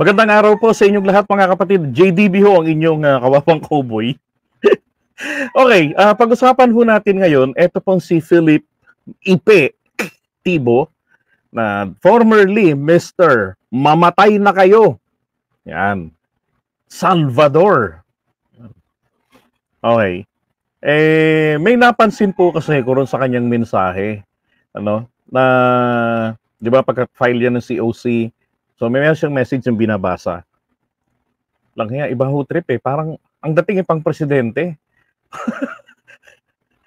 Magandang araw po sa inyong lahat mga kapatid. JDB ho ang inyong kawawang cowboy. Okay, pag-usapan ho natin ngayon, ito pong si Philip Ipe Tibo, na formerly Mr. Mamatay na kayo. Yan. Salvador. Okay. May napansin po kasi ko ron sa kanyang mensahe. Na, di ba, pagka-file yan ng COC, so may siyang message yung binabasa. Lang kaya, ibang ho trip eh. Parang, ang dating pang presidente.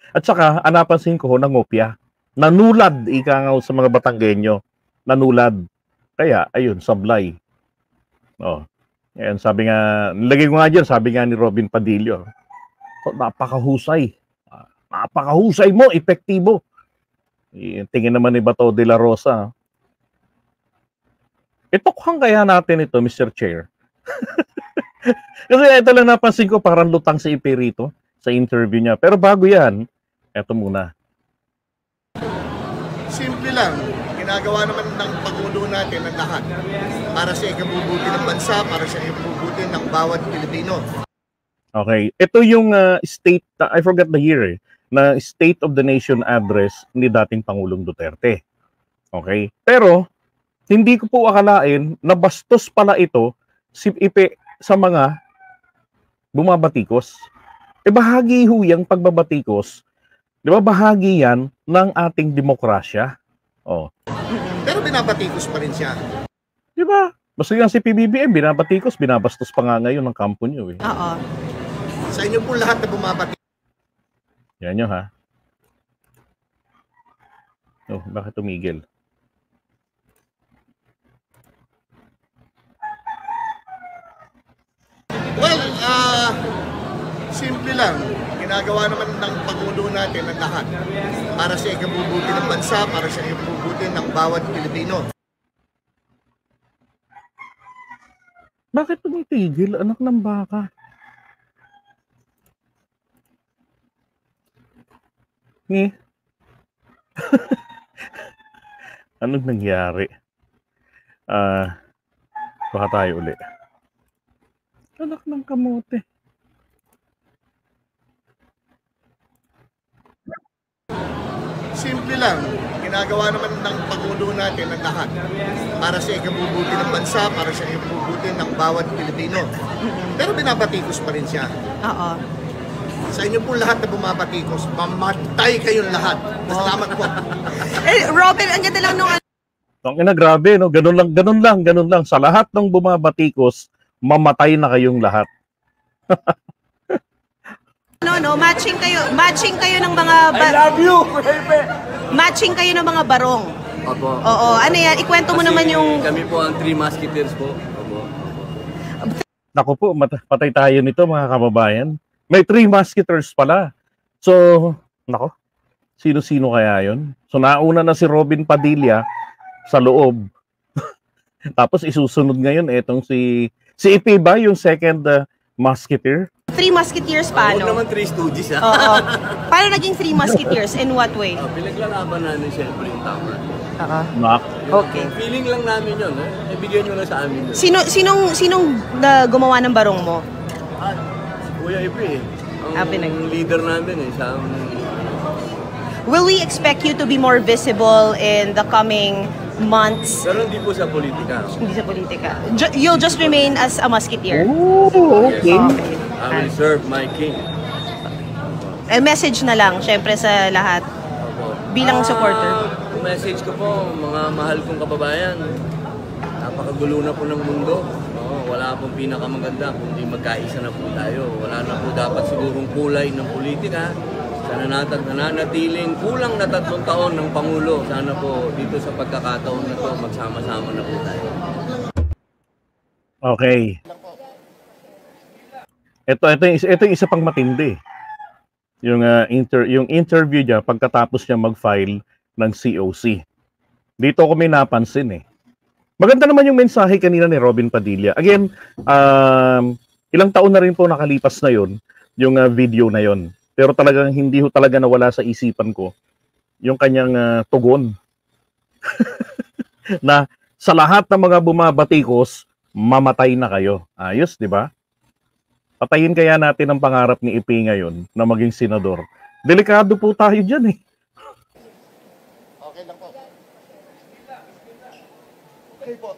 At saka, napansin ko ho, nangopya. Nanulad, ika nga sa mga Batanggenyo. Nanulad. Kaya, ayun, sablay. Ayan, sabi nga, nilagay ko nga dyan, sabi nga ni Robin Padilla, napakahusay. Napakahusay mo, epektibo. Tingin naman ni Bato de la Rosa. Itokhang kaya natin ito, Mr. Chair. Kasi ito lang napansin ko, parang lutang si Ipe rito sa interview niya. Pero bago yan, ito muna. Simple lang. Ginagawa naman ng Pangulo natin ang lahat para sa ikabubuti ng bansa, para sa ikabubuti ng bawat Pilipino. Okay. Ito yung state, I forgot the year na State of the Nation address ni dating Pangulong Duterte. Okay? Pero, hindi ko po akalain na bastos pala ito si Ipe sa mga bumabatikos. Bahagi ho yung pagbabatikos. Di ba, bahagi yan ng ating demokrasya. Pero binabatikos pa rin siya. Di ba? Basta nga si PBBM, binabatikos, binabastos pa nga ngayon ng kampo niyo eh. Oo. Sa inyo po lahat na bumabatikos. Yan nyo ha. Bakit tumigil? Well, simple lang. Ginagawa naman ng Pangulo natin ang lahat para sa ikabubuti ng bansa, para sa ikabubuti ng bawat Pilipino. Bakit tumitigil, anak ng baka? Anong nangyari? Baka tayo uli. Anak ng kamote. Simple lang. Ginagawa naman ng Pangulo natin ang lahat para sa ikabubuti ng bansa, para sa ikabubuti ng bawat Pilipino. Pero binabatikos pa rin siya. Oo. Sa inyo po lahat na bumabatikos, mamatay kayong lahat. Salamat po. Robin, ang ganda lang nung Grabe, no? Ganun lang. Sa lahat ng bumabatikos, mamatay na kayong lahat. matching kayo ng mga I love you, baby! Matching kayo ng mga barong. Opo. Oo, ano yan? Ikwento mo naman yung... Kami po ang Three Musketeers po. Opo. Naku po, patay tayo nito mga kababayan. May 3 musketeers pala. So, nako, sino-sino kaya yun? So, nauna na si Robin Padilla sa loob. Tapos isusunod ngayon etong si Ipe ba yung second musketeer? 3 Musketeers paano? Huwag naman Three Stooges ha. Oo. Paano naging 3 Musketeers? In what way? Pinaglalaban namin siyempre yung tama. Okay. Feeling lang namin yun. Ibigay nyo lang sa amin yun. Sinong gumawa ng barong mo? Kuya Ipe ang leader namin eh. Siya ang... Will we expect you to be more visible in the coming months? Pero hindi po sa politika. Hindi sa politika. You'll just remain as a musketeer. Oh, okay. I will serve my king. Message na lang, syempre sa lahat. Bilang supporter. Message ko po, mga mahal kong kababayan. Napakagulo na po ng mundo. Wala pong pinakamaganda kundi magkaisa na po tayo. Wala na po dapat sigurong kulay ng politika. Sana nananatiling kulang na 3 taon ng Pangulo. Sana po dito sa pagkakataon na to magsama-sama na po tayo. Okay. Ito yung isa pang matindi. Yung interview niya pagkatapos niya mag-file ng COC. Dito ko may napansin eh. Maganda naman yung mensahe kanina ni Robin Padilla. Again, ilang taon na rin po nakalipas na yon yung video na yon. Pero talagang hindi ho talaga nawala sa isipan ko yung kanyang tugon. Na sa lahat ng mga bumabatikos, mamatay na kayo. Ayos, di ba? Patayin kaya natin ang pangarap ni Ipe ngayon na maging senador. Delikado po tayo dyan eh. Okay lang po. Okay po.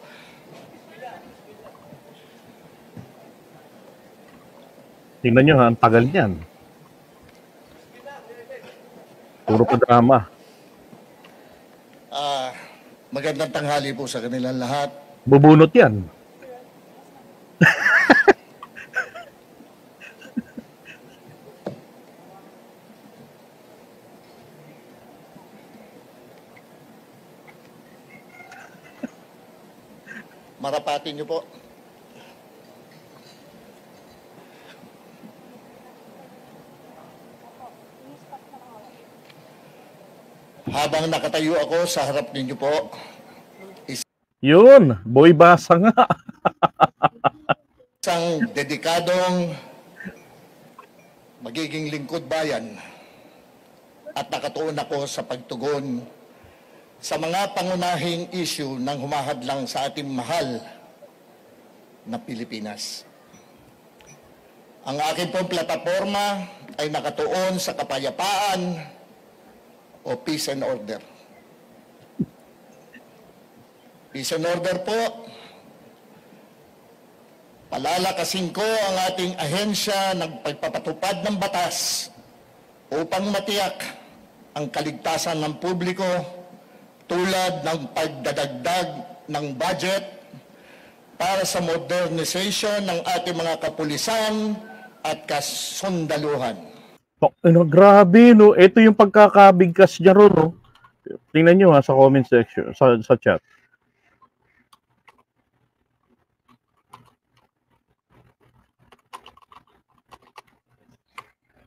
Tingnan nyo ha, ang tagal niyan. Puro pa drama. Magandang tanghali po sa kanilang lahat. Bubunot yan. Marapatin niyo po. Habang nakatayo ako sa harap ninyo po, Yun, boy basa nga. isang dedikadong magiging lingkod bayan at nakatuon ako sa pagtugon sa mga pangunahing issue ng humahadlang sa ating mahal na Pilipinas. Ang aking pong plataforma ay nakatuon sa kapayapaan o peace and order. Peace and order po, palalakasin ko ang ating ahensya ng pagpapatupad ng batas upang matiyak ang kaligtasan ng publiko tulad ng pagdadagdag ng budget para sa modernization ng ating mga kapulisan at kasundaluhan. Grabe, no? Ito yung pagkakabigkas niya ron, no? Tingnan nyo ha, sa comment section, sa chat.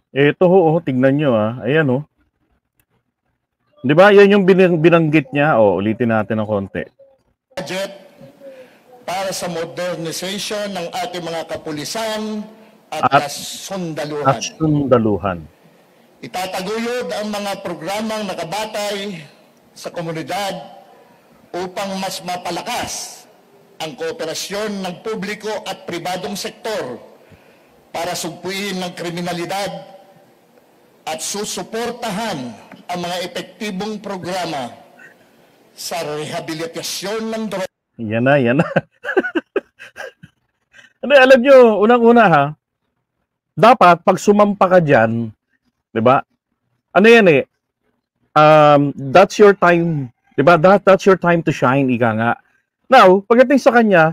Ito ho, tingnan nyo ha. Ayan ho. Di ba? Yan yung binanggit niya. Ulitin natin ng konti. Budget para sa modernization ng ating mga kapulisan at kasundaluhan. Sundaluhan. Itataguyod ang mga programang nakabatay sa komunidad upang mas mapalakas ang kooperasyon ng publiko at pribadong sektor para sugpuin ng kriminalidad at susuportahan ang mga epektibong programa sa rehabilitasyon ng droga. Yan na, yan na. Ano, alam nyo, unang-una ha, dapat pag sumampa ka dyan, di ba? Ano yan eh, that's your time, di ba? That's your time to shine, ika nga. Now, pagdating sa kanya,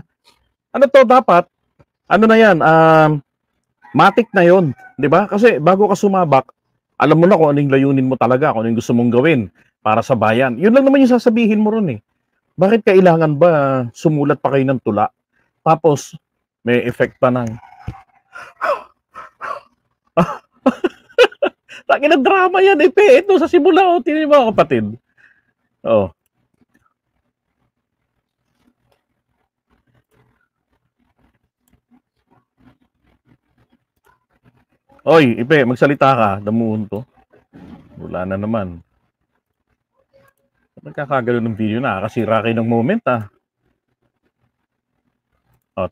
ano to dapat, ano na yan, matik na yon, di ba? Kasi bago ka sumabak, alam mo na kung anong layunin mo talaga, kung anong gusto mong gawin para sa bayan. Yun lang naman yung sasabihin mo ron eh. Bakit kailangan ba sumulat pa kayo ng tula? Tapos, may effect pa ng... Taki na drama yan eh, pe. Ito sa simula, tinan mo kapatid. Oy, Ipe, magsalita ka. Damuhon to. Wala na naman. Nagkakagalo ng video na. Nakakasira kayo ng moment, ah.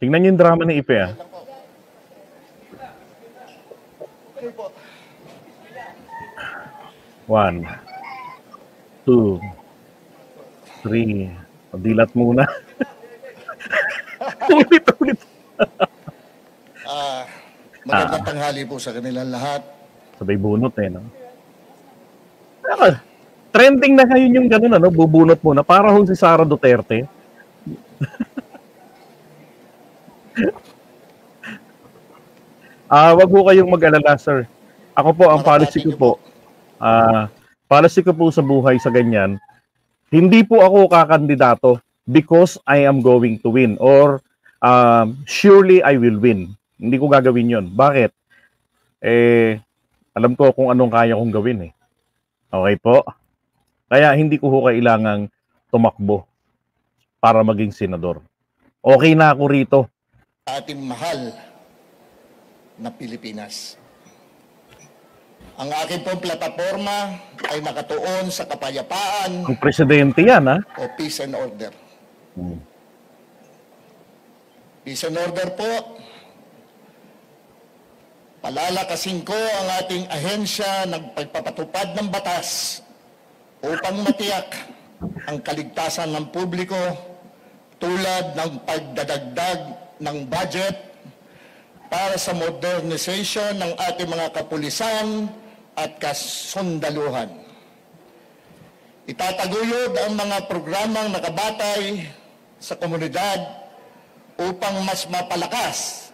Tingnan niyo yung drama ni Ipe, ah. Okay po. 1, 2, 3. Dilat muna. Ulit. Magandang tanghali po sa kanilang lahat. Sabay bunot eh, no? Trending na ngayon yung gano'n, ano? Bubunot muna. Para hong si Sara Duterte. Wag po kayong mag-alala, sir. Ako po, ang policy ko po sa buhay sa ganyan, hindi po ako kakandidato because I am going to win or surely I will win. Hindi ko gagawin yon. Bakit? Alam ko kung anong kaya kong gawin eh. Okay po? Kaya hindi ko kailangang tumakbo para maging senador. Okay na ako rito. Ating mahal na Pilipinas. Ang aking pong plataforma ay nakatuon sa kapayapaan Ang presidente yan, ha? o peace and order. Peace and order po. Palalakasin ko ang ating ahensya ng pagpapatupad ng batas upang matiyak ang kaligtasan ng publiko tulad ng pagdadagdag ng budget para sa modernization ng ating mga kapulisan at kasundaluhan. Itataguyod ang mga programang nakabatay sa komunidad upang mas mapalakas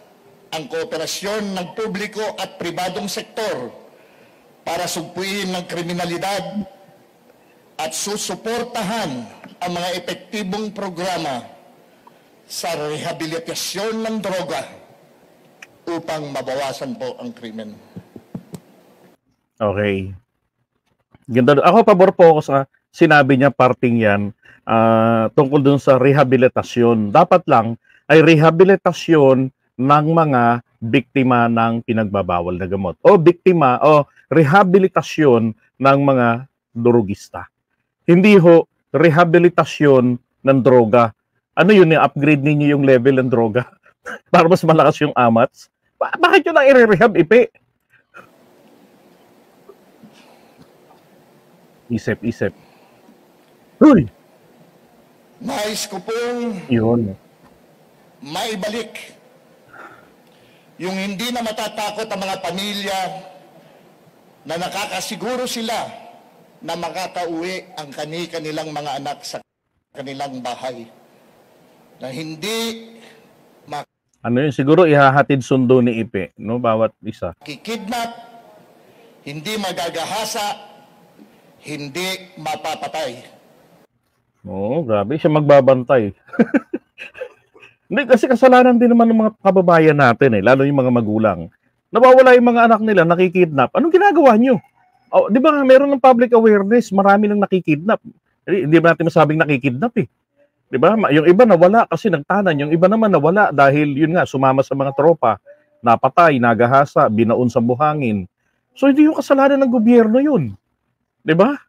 ang kooperasyon ng publiko at pribadong sektor para sugpuin ng kriminalidad at susuportahan ang mga epektibong programa sa rehabilitasyon ng droga upang mabawasan po ang krimen. Okay. Ganda. Ako pabor po ako sa sinabi niya parting yan tungkol dun sa rehabilitasyon. Dapat lang ay rehabilitasyon ng mga biktima ng pinagbabawal na gamot o biktima o rehabilitasyon ng mga drogista. Hindi ho rehabilitasyon ng droga. Ano yun, upgrade ninyo yung level ng droga para mas malakas yung amats? Bakit yun ang i-rehab, ipe? Isip. Uy! Nais ko pong Yun. maibalik yung hindi na matatakot ang mga pamilya na nakakasiguro sila na makakauwi ang kanilang mga anak sa kanilang bahay. Na hindi Ano yun? Siguro ihahatid sundo ni Ipe, no? Bawat isa. makikidnap, hindi magagahasa, hindi mapapatay. Oo, grabe. Siya magbabantay. Hindi, kasi kasalanan din naman ng mga kababayan natin lalo yung mga magulang. Nawawala yung mga anak nila, nakikidnap. Anong ginagawa nyo? Oh, di ba meron ng public awareness, marami nang nakikidnap. Hindi ba natin masabing nakikidnap eh. Di ba? Yung iba nawala kasi nagtanan, yung iba naman nawala dahil yun nga, sumama sa mga tropa, napatay, nagahasa, binaon sa buhangin. So hindi yung kasalanan ng gobyerno yun. Di ba?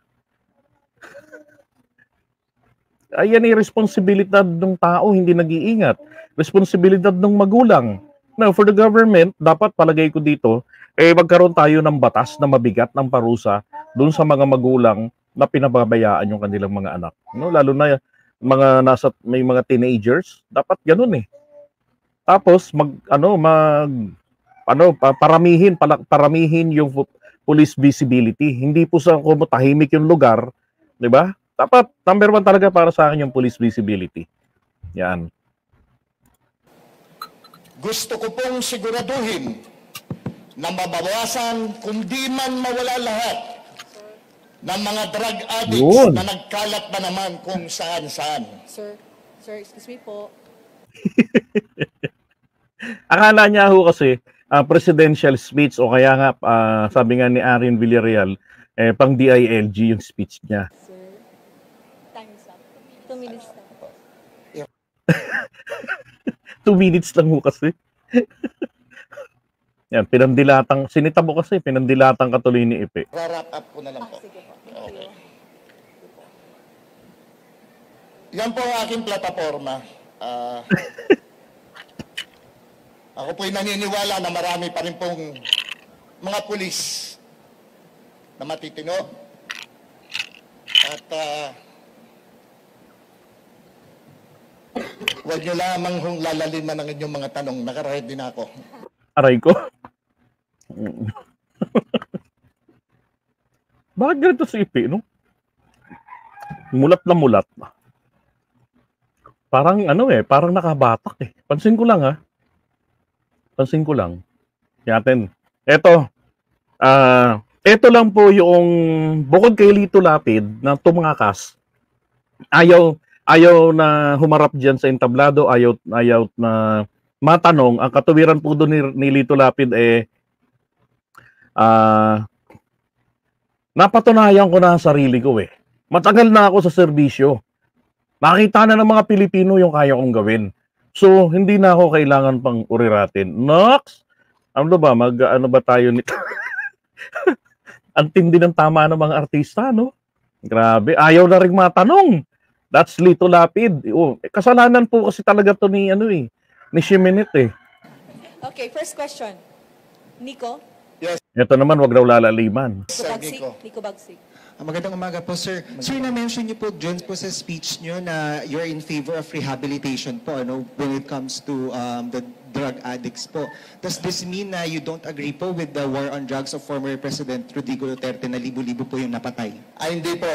Ayan yung responsibilidad ng tao, hindi nag-iingat. Responsibilidad ng magulang. Now, for the government, dapat palagay ko dito, magkaroon tayo ng batas na mabigat ng parusa doon sa mga magulang na pinababayaan yung kanilang mga anak. No? Lalo na may mga teenagers, dapat ganun eh. Tapos paramihin yung police visibility. Hindi po sa tahimik yung lugar, 'di ba? Dapat number 1 talaga para sa akin yung police visibility. Yan. Gusto ko pong siguraduhin na mabawasan kung di man mawala lahat ng mga drug addicts Yun. na nagkalat na naman kung saan-saan. Sir, excuse me po. Akala niya ho kasi presidential speech o kaya nga sabi nga ni Arin Villarreal pang DILG yung speech niya. Sir, time's up. 2 minutes lang po. 2 minutes lang ho kasi. Yan, sinitabo kasi, pinandilatang katuloy ni Ipe. Wrap up ko na lang po. Sige po. Okay. Yan po ang aking plataforma. Ako po'y naniniwala na marami pa rin pong mga pulis na matitino. At huwag nyo lamang lalaliman ng inyong mga tanong. Nakaready na ako. Aray ko. Bakit ganito si Ipe, no? Mulat na mulat. Parang parang nakabatak eh. Pansin ko lang ha. Pansin ko lang. Yatin. Ito lang po yung bukod kay Lito Lapid na tumakas. Ayaw na humarap diyan sa entablado, ayaw na matanong. Ang katuwiran po doon ni Lito Lapid napatunayan ko na ang sarili ko eh. Matagal na ako sa serbisyo. Nakita na ng mga Pilipino yung kaya kong gawin. So, hindi na ako kailangan pang uriratin. Nox! Ano ba? Ano ba tayo nito? Ang tindi ng tama ng mga artista, no? Grabe. Ayaw na rin matanong. That's Lito Lapid. Kasalanan po kasi talaga to ni ni Shiminit eh. Okay, first question. Nico? Ito naman, wag raw lalaliman. Nico Sir Bagsik? Nico. Nico Bagsik. Magandang umaga po, sir. Sir, na-mention niyo po dyan po sa speech niyo na you're in favor of rehabilitation po, ano, when it comes to the drug addicts po. Does this mean na you don't agree po with the war on drugs of former President Rodrigo Duterte na libo-libo po yung napatay? Ay, hindi po.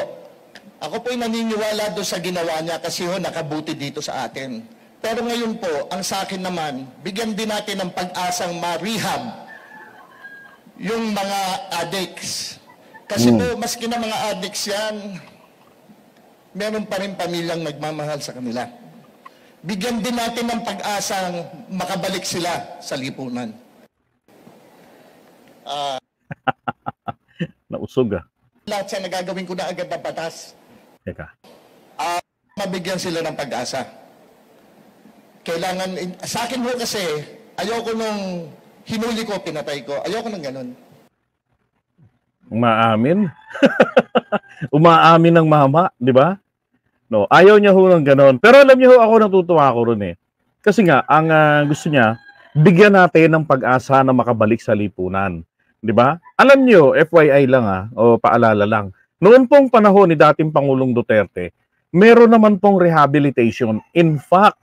Ako po'y naniniwala doon sa ginawa niya kasi nakabuti dito sa atin. Pero ngayon po, ang sa akin naman, bigyan din natin ng pag-asang ma-rehab yung mga addicts. Kasi po, maski na mga addicts yan, meron pa rin pamilyang nagmamahal sa kanila. Bigyan din natin ng pag-asang makabalik sila sa lipunan. Nausog ah. Lahat siya nagagawin ko na agad ng batas. Teka. Mabigyan sila ng pag-asa. Kailangan, sa akin ho kasi, ayoko nung hinuli ko, pinatay ko. Ayoko nang ganun. Umaamin. Umaamin ng mama, di ba? No, ayaw niya ho ng ganon. Pero alam niyo ho, ako natutuwa ako ron eh. Kasi nga, ang gusto niya, bigyan natin ng pag-asa na makabalik sa lipunan. Di ba? Alam niyo, FYI lang o paalala lang. Noon pong panahon ni dating Pangulong Duterte, meron naman pong rehabilitation. In fact,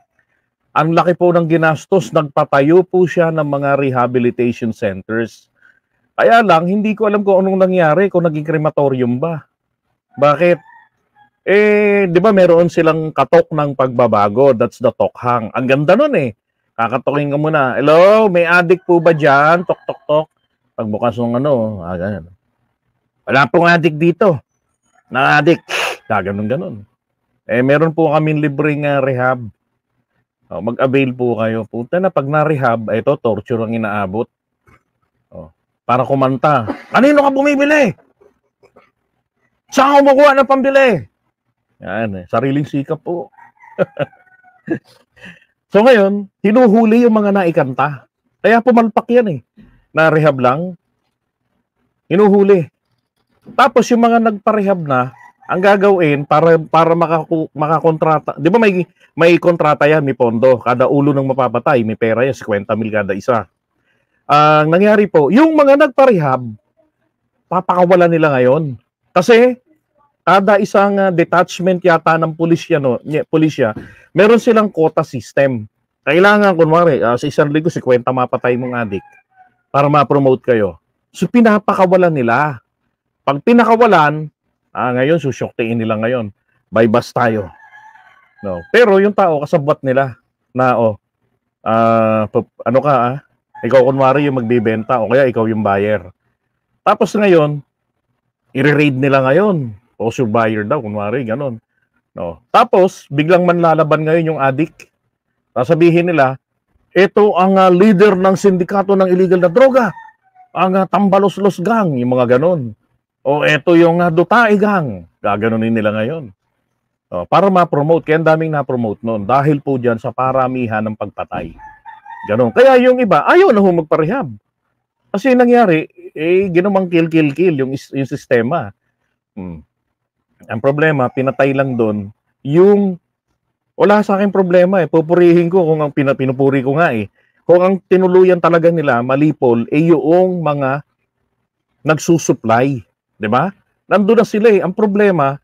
ang laki po ng ginastos, nagpatayo po siya ng mga rehabilitation centers. Kaya lang, hindi ko alam kung anong nangyari, kung naging crematorium ba. Bakit? Di ba meron silang katok ng pagbabago, that's the tokhang. Ang ganda nun eh. Kakatokin ka muna, hello, may addict po ba dyan? Tok, tok, tok. Pagbukas ng ganyan. Wala pong addict dito. Na-addict. Ganun. Meron po kaming libreng rehab. Mag-avail po kayo. Punta na, pag na-rehab, ito, torture ang inaabot. Para kumanta. Kanino ka bumibili? Saan ka makuha ng pambili? Yan, sariling sikap po. So ngayon, hinuhuli yung mga naikanta. Kaya pumalpak yan eh. Na-rehab lang, hinuhuli. Tapos yung mga nagpa-rehab na, ang gagawin para makakontrata. Di ba may kontrata yan, may pondo. Kada ulo ng mapapatay, may pera yan, 50 mil kada isa. Ang nangyari po, yung mga nagpa-rehab, papakawalan nila ngayon. Kasi, kada isang detachment yata ng pulisya, meron silang quota system. Kailangan, kunwari, sa isang linggo, 50 mapatay mong adik para ma-promote kayo. So, pinapakawalan nila. Pag pinakawalan, ngayon, susyoktiin nila ngayon. Bypass tayo. No. Pero yung tao, kasabwat nila na, ikaw kunwari yung magbibenta o kaya ikaw yung buyer. Tapos ngayon, i-raid nila ngayon. O buyer daw, kunwari, ganun. No. Tapos, biglang manlalaban ngayon yung addict. Sasabihin nila, ito ang leader ng sindikato ng illegal na droga. Ang Tambalos-Los Gang, yung mga ganun. O ito yung Dutae Gang. Gaganunin nila ngayon. Para ma-promote. Kaya ang daming na-promote noon. Dahil po dyan sa paramihan ng pagpatay. Ganon. Kaya yung iba, ayaw na magpa-rehab. Kasi yung nangyari, ginawang kill yung sistema. Ang problema, pinatay lang doon, yung, wala sa akin problema pupurihin ko kung ang pinupuri ko nga Kung ang tinuluyan talaga nila, malipol, yung mga nagsusupply. Di ba? Nandun na sila Ang problema,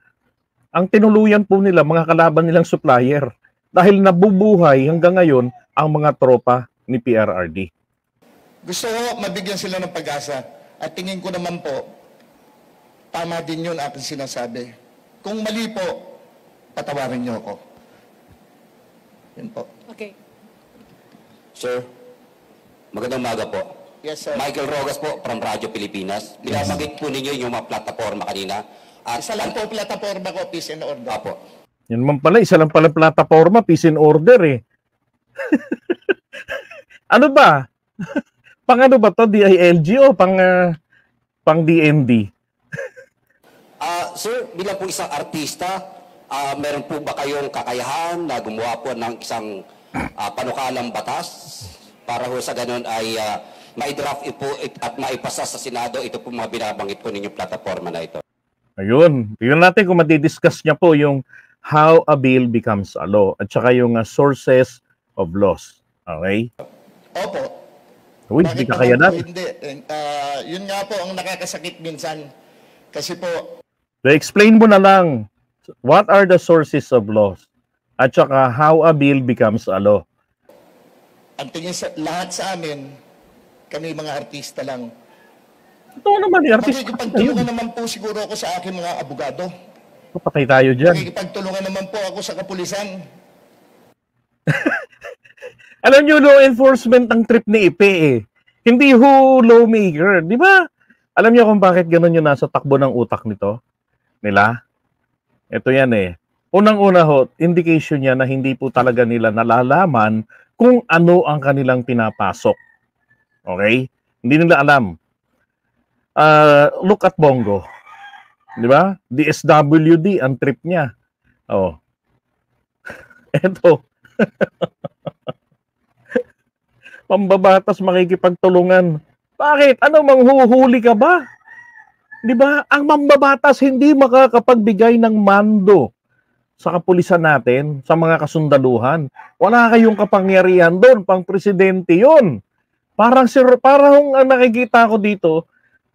ang tinuluyan po nila, mga kalaban nilang supplier. Dahil nabubuhay hanggang ngayon ang mga tropa ni PRRD. Gusto ko mabigyan sila ng pag-asa. At tingin ko naman po, tama din yun aking sinasabi. Kung mali po, patawarin niyo ako. Yun po. Okay. Sir, magandang umaga po. Yes, sir. Michael Rogas po from Radyo Pilipinas. Binabanggit po ninyo yung mga plataforma kanina. At Isa lang po plataforma ko, peace and order. Apo. Yan man pala, isa lang pala plataforma, peace and order Ano ba? Pang ano ba to? DILG o pang DND? Sir, bilang po isang artista, meron po ba kayong kakayahan na gumawa po ng isang panukalang batas para ho sa ganun ay ma-draft po at maipasa sa Senado ito po mga binabanggit po ninyong plataforma na ito? Ayun. Tingnan natin kung madi-discuss niya po yung how a bill becomes a law at saka yung sources of laws. Okay? Opo. Uy, Bakit hindi ka naman kaya po na. hindi? Yun nga po ang nakakasakit minsan. Kasi po, Explain mo na lang, what are the sources of laws? At saka, how a bill becomes a law? ang tingin sa lahat sa amin, kami mga artista lang. Ito naman, artist. Makikipagtulungan naman po siguro ako sa aking mga abogado. Patay tayo dyan. Makikipagtulungan naman po ako sa kapulisan. Alam nyo, law enforcement ang trip ni Ipe eh. Hindi ho lawmaker. Di ba? Alam nyo kung bakit ganun yung nasa takbo ng utak nila? Ito yan eh. Unang-una ho, indication niya na hindi po talaga nila nalalaman kung ano ang kanilang pinapasok. Okay? Hindi nila alam. Look at Bongo. Di ba? DSWD ang trip niya. Oh. Eto. Pambabatas makikipagtulungan. Bakit? Ano, manghuhuli ka ba? Di ba? Ang mambabatas hindi makakapagbigay ng mando sa kapulisan natin, sa mga kasundaluhan. Wala kayong kapangyarihan doon, pang presidente yun. Parang nakikita ko dito,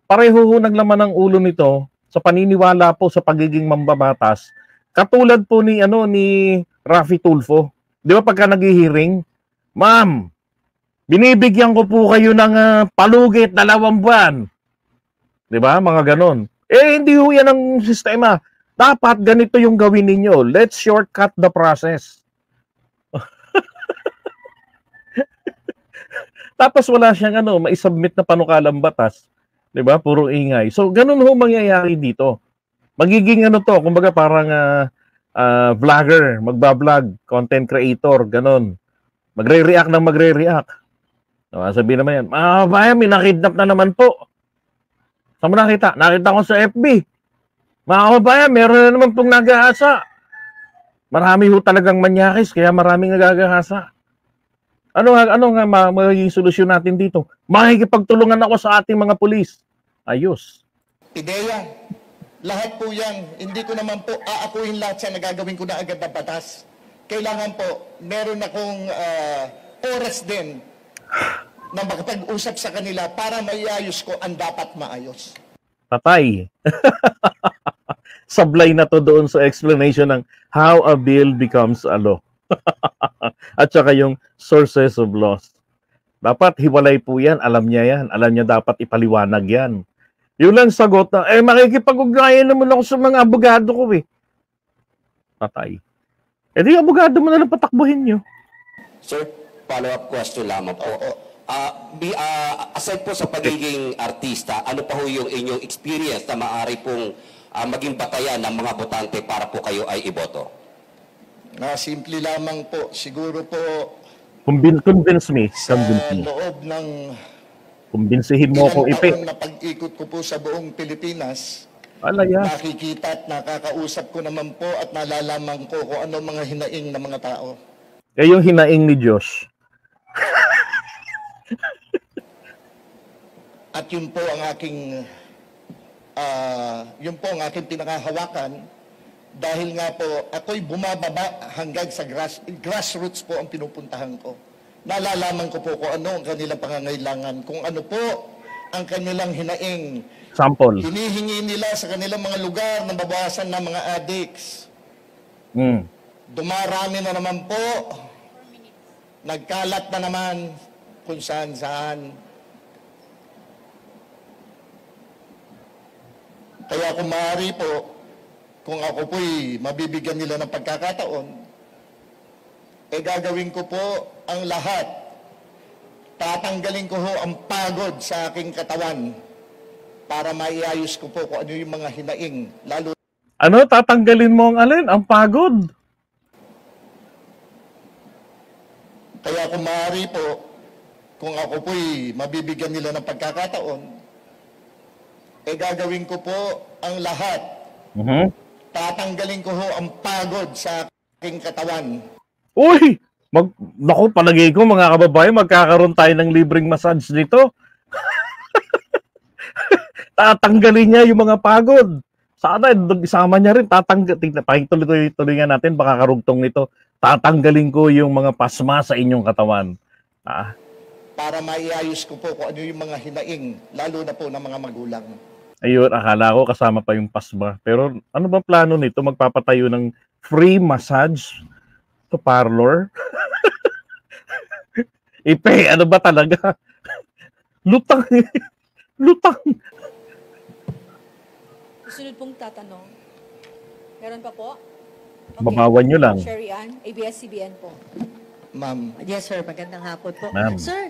pareho naglaman ng ulo nito sa paniniwala po sa pagiging mambabatas. Katulad po ni Raffy Tulfo. Di ba pagka naghihiring, ma'am, binibigyan ko po kayo ng palugit 2 buwan. Di ba? Mga ganon. Hindi ho yan ang sistema. Dapat ganito yung gawin ninyo. Let's shortcut the process. Tapos wala siyang maisubmit na panukalang batas. 'Di ba? Puro ingay. So ganun ho mangyayari dito. Magiging kumbaga parang vlogger, magba-vlog, content creator, ganun. Magre-react ng magre-react. Sabihin naman yan, bayan, may nakidnap na naman po. Saan mo nakita? Nakita ko sa FB. Mga kababayan, meron na naman pong nag-aasa. Marami ho talagang manyakis, kaya maraming nagagahasa. Ano nga magiging solusyon natin dito? Makikipagtulungan ako sa ating mga pulis. Ayos. Ideya. Lahat po yan. Hindi ko naman po aakuin lahat siya na gagawin ko na agad na batas. Kailangan po, meron akong oras din na makapag-usap sa kanila para maiayos ko ang dapat maayos. Patay. Sablay na to doon sa explanation ng how a bill becomes a law. At saka yung sources of laws. Dapat hiwalay po yan. Alam niya yan. Alam niya dapat ipaliwanag yan. Yun lang sagot na, makikipag-ugnayan naman ako sa mga abogado ko eh. Patay. Di abogado mo na lang patakbuhin nyo. Sir, follow-up question lamang po. Aside po sa pagiging artista, ano pa ho yung inyong experience na maaari pong maging batayan ng mga botante para po kayo ay iboto? Simple lamang po. Siguro po Convince me. sa loob ng Kumbinsihin mo ako, ilang Ipe. taon na pag-ikot ko po sa buong Pilipinas, Alaya. nakikita at nakakausap ko naman po at nalalaman ko kung ano mga hinaing ng mga tao. Yung hinaing ni Diyos. At yun po ang aking pinakahawakan dahil nga po ako'y bumababa hanggang sa grassroots po ang pinupuntahan ko. Nalalaman ko po kung ano ang kanilang pangangailangan, kung ano po ang kanilang hinaing. Sample. Hinihingi nila sa kanilang mga lugar na babawasan ng mga addicts. Dumarami na naman po. Nagkalat na naman kung saan-saan. Kaya kung maaari po, kung ako po'y mabibigyan nila ng pagkakataon, gagawin ko po ang lahat. Tatanggalin ko ho ang pagod sa aking katawan para maiayos ko po kung ano yung mga hinaing. Lalo Tatanggalin mo ang alin? Ang pagod. Kaya kung maaari po, kung ako po'y mabibigyan nila ng pagkakataon, gagawin ko po ang lahat. Tatanggalin ko ho ang pagod sa aking katawan. Uy! Naku, palagay ko mga kababayan, magkakaroon tayo ng libreng massage dito. Tatanggalin niya yung mga pagod. Sana, isama niya rin. Pakituloy-tuloy nga natin, baka karugtong nito. Tatanggalin ko yung mga pasma sa inyong katawan. Ah, para maiayos ko po kung ano yung mga hinaing, lalo na po ng mga magulang. ayun, akala ko kasama pa yung PASMA. Pero ano bang plano nito? Magpapatayo ng free massage to parlor? Ipe, ano ba talaga? Lutang. Lutang. Susunod pong tatanong. Meron pa po? Babawan nyo lang. Sherry Ann, ABS-CBN po. Ma'am, Yes, sir. Magandang hapon po. Ma'am. Sir,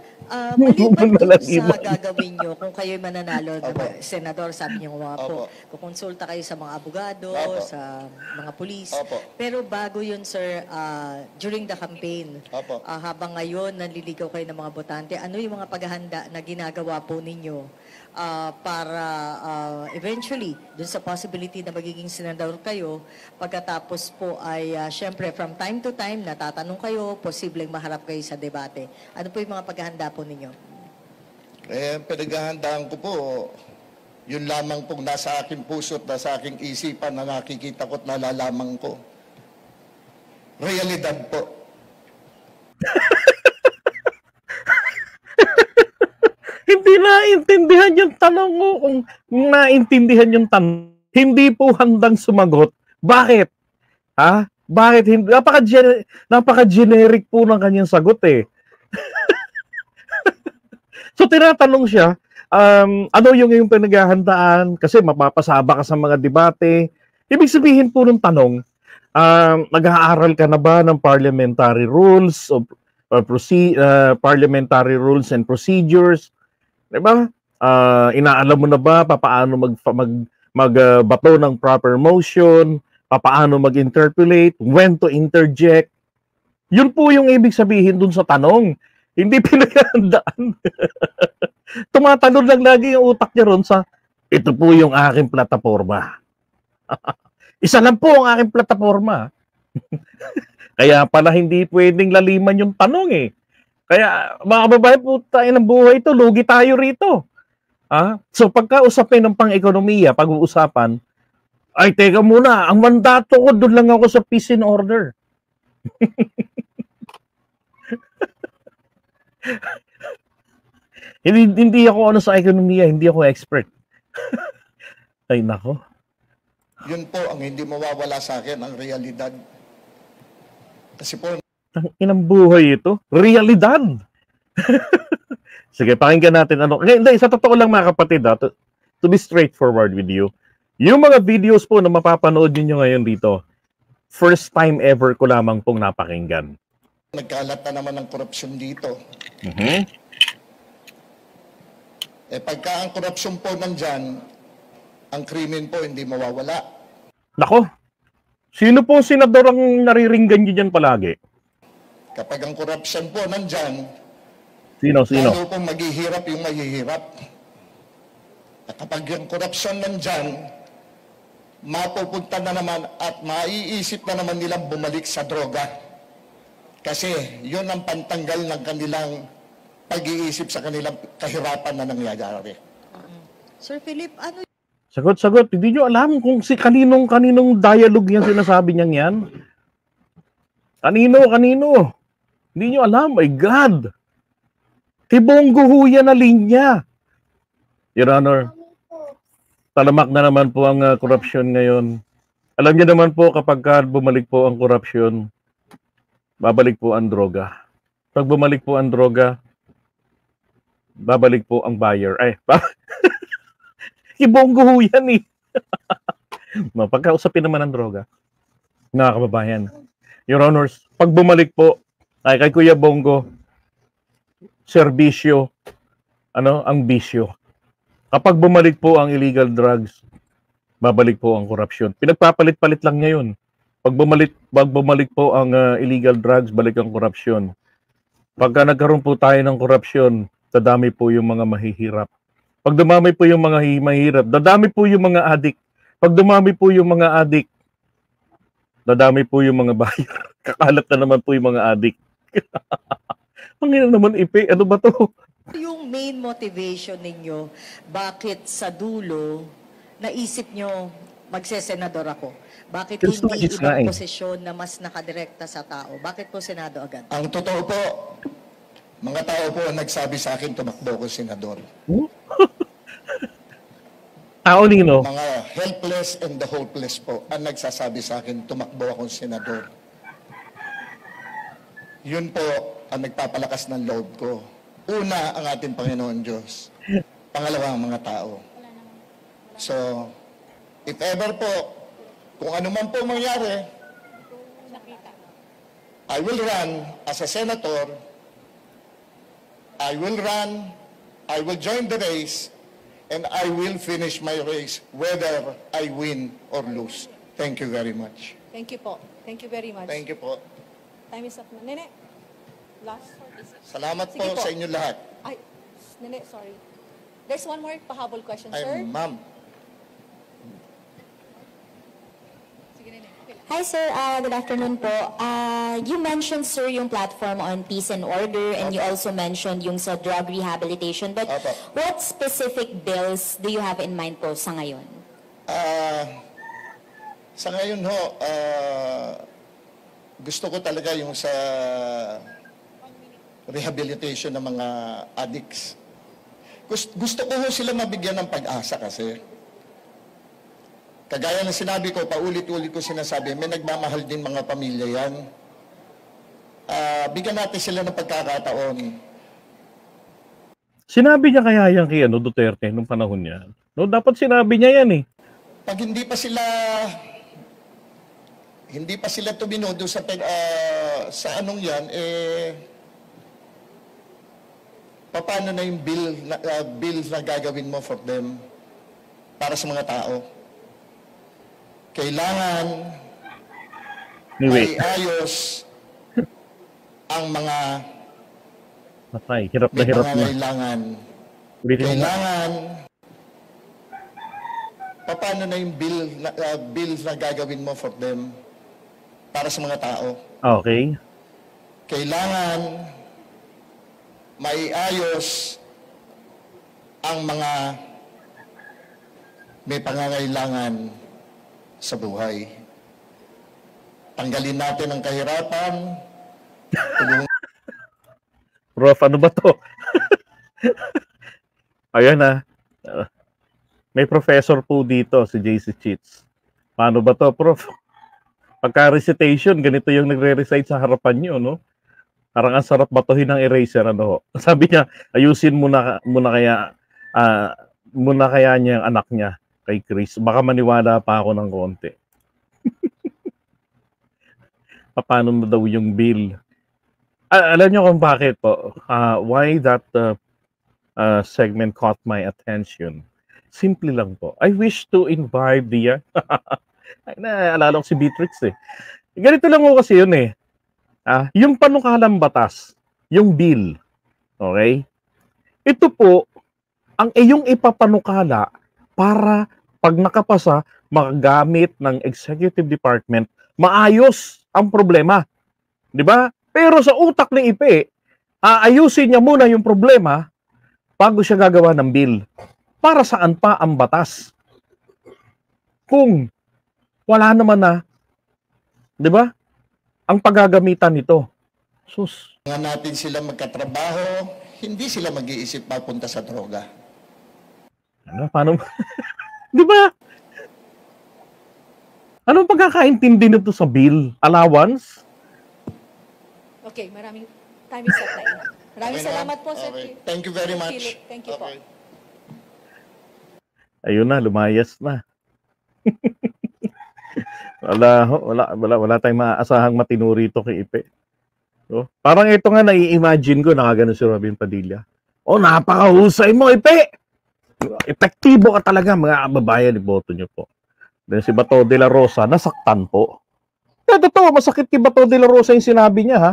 maliban dun Malaki sa ba? gagawin nyo, kung kayo'y mananalo, Opo. senador, sabi niyo nga po, Opo. kukonsulta kayo sa mga abogado, Opo. sa mga pulis. Opo. Pero bago yun, sir, during the campaign, Opo. habang ngayon nanliligaw kayo ng mga botante, ano yung mga paghahanda na ginagawa po ninyo para eventually, dun sa possibility na magiging senador kayo, pagkatapos po ay, syempre, from time to time, natatanong kayo, posibleng maharap kayo sa debate. Ano po yung mga paghahanda po ninyo? pinaghahandaan ko po, yun lamang pong nasa aking puso at nasa aking isipan na nakikita ko at nalalaman ko. Realidad po. Hindi naintindihan yung tanong mo. Kung naintindihan yung tanong, hindi po handang sumagot. Bakit? Ha? Bakit hindi? Napaka-generic po ng kanyang sagot eh. So tinatanong siya, ano yung pinaghahandaan? Kasi mapapasaba ka sa mga debate. Ibig sabihin po ng tanong, nag-aaral ka na ba ng parliamentary rules of parliamentary rules and procedures? Diba? Inaalam mo na ba paano magbato ng proper motion, paano mag-interpolate, when to interject? Yun po yung ibig sabihin dun sa tanong. Hindi pinaghandaan. Tumatalon lang lagi yung utak niya ron sa, ito po yung aking plataforma. Isa lang po ang aking plataforma. Kaya pala hindi pwedeng laliman yung tanong eh. Kaya mga babae po tayo ng buhay ito, lugi tayo rito. So pagka usapin ng pang-ekonomiya, pag-uusapan, ay teka muna, ang mandato ko, doon lang ako sa peace and order. hindi ako ano sa ekonomiya, hindi ako expert. Ay nako. Yun po ang hindi mawawala sa akin, ang realidad. Kasi po, Ang inang buhay ito, realidad. Sige, pakinggan natin ano. Hindi, sa totoo lang mga kapatid, to be straightforward with you, yung mga videos po na mapapanood niyo ngayon dito, first time ever ko lamang pong napakinggan. nagkalat na naman ng korupsyon dito. Pagka ang korupsyon po nandyan, ang krimen po hindi mawawala. Nako, sino po senador ang nariringgan niyo dyan palagi? Kapag ang korupsyon po nandyan, Sino? lalo pong maghihirap yung mahihirap. At kapag yung korupsyon nandyan, mapupunta na naman at maiisip na naman nilang bumalik sa droga. Kasi yun ang pantanggal ng kanilang pag-iisip sa kanilang kahirapan na nangyayari. Sir Philip, ano Sagot. Hindi nyo alam kung kaninong dialogue yan sinasabi niyang yan. Kanino? Hindi nyo alam. My God. Tibonggo ho yan na linya. Your Honor, talamak na naman po ang korupsyon ngayon. Alam niyo naman po kapag bumalik po ang korupsyon, babalik po ang droga. Pag bumalik po ang droga, babalik po ang buyer. Ibonggo ho yan eh. Pagkausapin naman ang droga, mga kababayan. Your Honors, pag bumalik po, ay kay Kuya Bongo, serbisyo, ang bisyo. Kapag bumalik po ang illegal drugs, babalik po ang korupsyon. Pinagpapalit-palit lang ngayon. Pag bumalik po ang illegal drugs, balik ang korupsyon. Pagka nagkaroon po tayo ng korupsyon, dadami po yung mga mahihirap. Pag dumami po yung mga mahihirap, dadami po yung mga adik. Pag dumami po yung mga adik, dadami po yung mga buyer. Kakalat na naman po yung mga adik. Ang naman ipe, ano ba to? yung main motivation ninyo? Bakit sa dulo naisip nyo magsesenador ako? Bakit Gusto hindi is nga ibang eh. posisyon na mas nakadirekta sa tao? Bakit po Senado agad? Ang totoo po, Mga tao po ang nagsabi sa akin tumakbo ko senador. Tao nino? Mga helpless and the hopeless po ang nagsasabi sa akin tumakbo akong senador. Yun po ang nagpapalakas ng loob ko. Una, ang ating Panginoon Diyos. Pangalawa, ang mga tao. So, if ever po, kung ano man po mangyari, I will run as a senator. I will run, I will join the race, and I will finish my race whether I win or lose. Thank you very much. Thank you po. Thank you very much. Thank you po. Time is up na. Nene, last. Salamat Sige po sa inyo lahat. Ay, Nene, sorry. There's one more pahabol question, Ay, sir. ma'am. Sige, Nene. Okay lang. Hi sir, good afternoon po. You mentioned sir yung platform on peace and order and you also mentioned yung sa drug rehabilitation. But Opo. what specific bills do you have in mind po sa ngayon? Sa ngayon ho, gusto ko talaga yung sa rehabilitation ng mga addicts. Gusto ko ho sila mabigyan ng pag-asa kasi. Kagaya ng sinabi ko, paulit-ulit ko sinasabi, may nagmamahal din mga pamilya yan. Bigyan natin sila ng pagkakataon. Sinabi niya kaya yan kay Duterte nung panahon niya. No, dapat sinabi niya yan eh. Pag hindi pa sila tumino doon sa anong yan, paano na yung bill na gagawin mo for them para sa mga tao? Kailangan may ayos ang mga Patay, hirap na hirap na. pangangailangan. Kailangan paano na yung bill na gagawin mo for them para sa mga tao? Okay. Kailangan may ayos ang mga may pangangailangan sa buhay. Tanggalin natin ang kahirapan. Prof, ano ba to? Ayan na. May professor po dito, si JC Cheats. Paano ba to, Prof? Pagka-recitation, ganito yung nagre-recite sa harapan nyo, no? Parang ang sarap batuhin ng eraser, ano? Sabi niya, ayusin muna kaya niya ang anak niya kay Chris. Baka maniwala pa ako ng konti. Paano na daw yung bill? Alam niyo kung bakit po? Why that segment caught my attention? Simple lang po. I wish to invite the... Naalala ko si Beatrix eh. Ganito lang ko kasi yun eh. Yung panukalang batas, yung bill, okay? Ito po, ang iyong ipapanukala para pag nakapasa, makagamit ng executive department, maayos ang problema. Di ba? Pero sa utak ng IPE, aayusin niya muna yung problema bago siya gagawa ng bill. Para saan pa ang batas? Kung wala naman na, di ba? Ang paggagamitan nito. Sus. Nga natin sila magkatrabaho, hindi sila mag-iisip papunta sa droga. Ano? Paano? Di ba? Anong pagkakaintindi nito sa bill? Allowance? Okay, maraming time is up na ina. Maraming Okay na? salamat po, Sir. Okay. Thank you very much. Philip. Thank you po. Okay. Ayun na, lumayas na. wala tayong maaasahang matino rito kay Ipe. So, parang ito nga nai-imagine ko, nakagano si Robin Padilla. Napakahusay mo, Ipe! Epektibo ka talaga, mga kababayan, iboto nyo po. Then si Bato de la Rosa, nasaktan po. Totoo, masakit kay Bato de la Rosa yung sinabi niya, ha?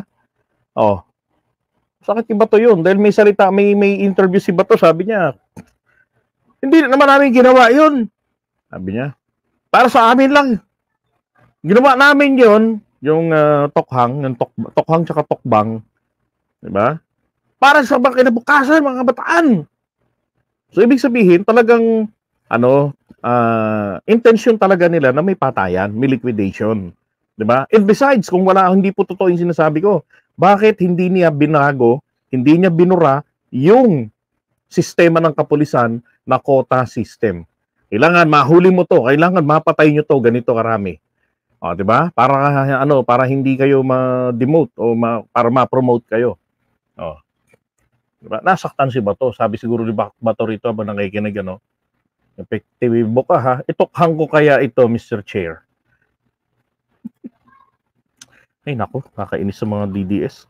Masakit kay Bato yun. Dahil may salita, may interview si Bato, sabi niya, hindi naman namin ginawa yun. Sabi niya, para sa amin lang. Ginawa namin yun, yung tokhang, yung tokhang tsaka tokbang. Diba? Para sa kinabukasan, mga kabataan. So, ibig sabihin, talagang, intention talaga nila na may patayan, may liquidation. Diba? And besides, kung hindi po totoo yung sinasabi ko, bakit hindi niya binago Hindi niya binura yung sistema ng kapulisan na quota system. Kailangan mahuli mo to, kailangan mapatay nyo to, ganito karami. O, di ba? Para hindi kayo ma-demote o para ma-promote kayo. O. Diba? Nasaktan si Bato. Sabi siguro ni Bato rito habang nakikinig, epektibo ka ha. Itukhang ko kaya ito, Mr. Chair. Ay nako, kakainis sa mga DDS.